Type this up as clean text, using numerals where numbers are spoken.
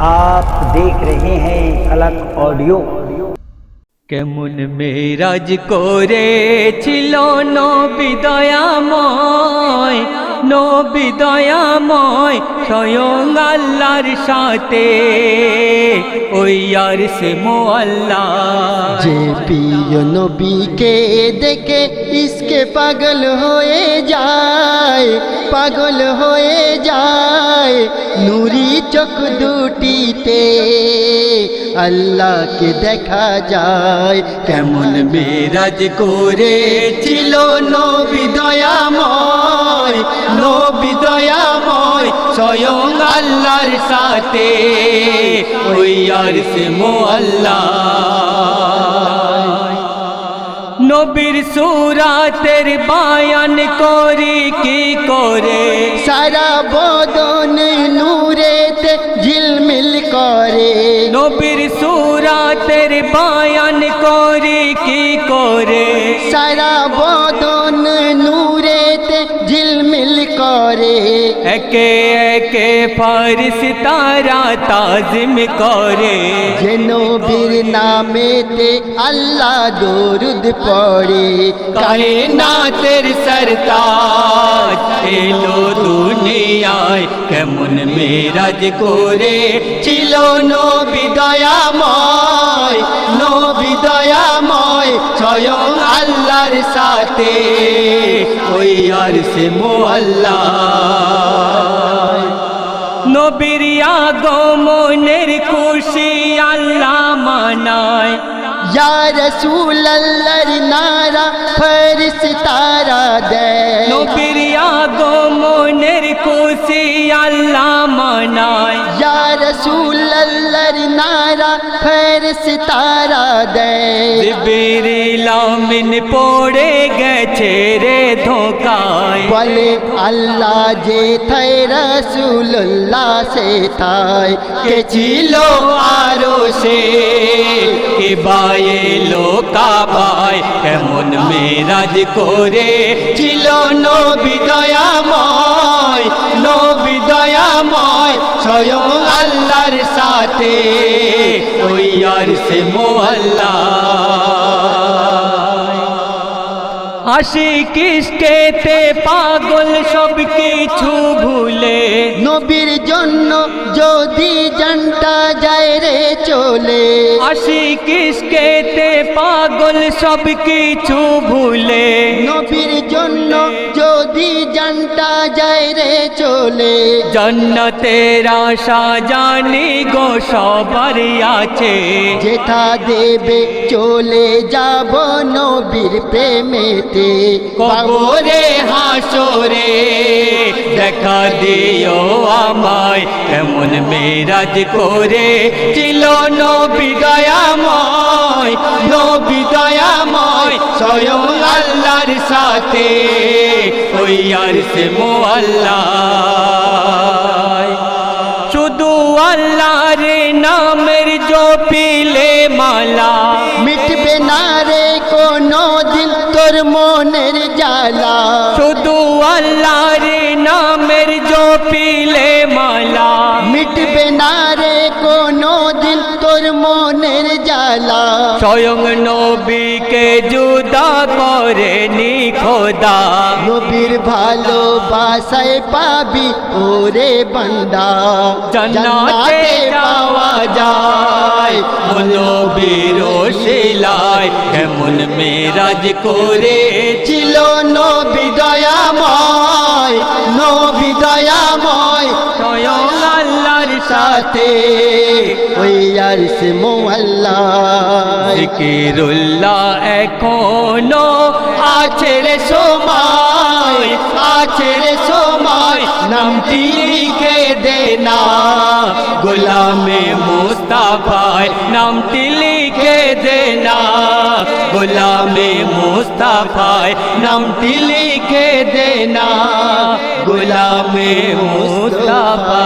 आप देख रहे हैं अलग ऑडियो। কেমন মেরাজ করেছিল নবী দয়াময়, নবী দয়াময় স্বয়ং আল্লাহর সাথে ওই আরশে মুআল্লা। যে প্রিয় নবীকে দেখে ইসকে পাগল হয়ে যায়, পাগল হয়ে যায় নুরি চোখ দুটিতে আল্লাহকে দেখা যায়। কেমন মেরাজ করেছিল নবী দয়াময়, নবী দয়াময় স্বয়ং আল্লাহর সাথে ওই আরশে মুআল্লা। নবীর সুরাতের বায়ান করি কি করে, সারা বদন নূরেতে ঝিলমিল করে। নবীর সুরাতের বায়ান করি কি করে, সারা বদন নূরেতে ঝিলমিল করে। একে একে ফারিস্তারা তাজিম করে। যে নবীর নামেতে আল্লাহ দরুদ পড়ে। কায়নাতের সরতাজ এলো দুনিয়ায়, কেমন মেরাজ করে ছিল নবী দয়াময়, নবী দয়াময় স্বয়ং আল্লাহর সাথে ওই আরশে মুআল্লা। নবীর আগমনের খুশি আল্লাহ মানায়। ইয়া রাসূলুল্লাহর নারা ফেরেশতারা দেয়। নবীর আগমনের খুশি আল্লাহ মানায়। ইয়া রাসূলুল্লাহর নারা ফেরেশতারা দেয়। জিবরিল আমিন পড়ে গেছে রে ধোকায়। বলে আল্লাহ যে থাই রাসূলুল্লাহ সে থাই। কে ছিল আরশে কে বায়েলো কাবায়, কেমন মেরাজ করে ছিল নবী দয়াময়, নবী দয়াময় স্বয়ং আল্লাহর সাথে ওই আরশে মুআল্লা। আশিক ইশকেতে পাগল সব কিছু ভুলে। নবীর জন্য যদি জানটা যায় রে চলে। আশিক ইশকেতে পাগল সব কিছু ভুলে। নবীর জন্য যদি জানটা যায় রে চলে। জান্নাতের আশা জানি গো সবার আছে। যেথা দেবে চলে যাব নবীর প্রেমেতে। কবরে হাসরে দেখা দিও আমায়, কেমন মেরাজ করে ছিল নবী দয়াময়, নবী দয়াময় স্বয়ং আল্লাহর সাথে ওই আরশে মুআল্লা। শুধু আল্লাহর নামের জপিলে মালা, মিটবে না রে কোনো দিন তোর মনের জ্বালা। শুধু আল্লাহর নামের জপিলে মালা, মিটবে না রে কোনো দিন তোর মনের জ্বালা। স্বয়ং নবীকে জুদা করেনি খোদা। নবীর ভালোবাসায় পাবি ওরে বান্দা। জান্নাতে যাওয়া যায় নবীর ওসিলায়, কেমন মেরাজ করেছিল নবী দয়াময়, নবী দয়াময় স্বয়ং আল্লাহর সাথে ওই আরশে মুআল্লা। জিকিরুল্লাহ এখনো আছে রে সময়, আছে রে সময় নামটি লিখে দে না গোলামে মুস্তাফায়, নামটি লিখে দে না গোলামে মুস্তাফায়, নামটি লিখে দে না গোলামে মুস্তাফা।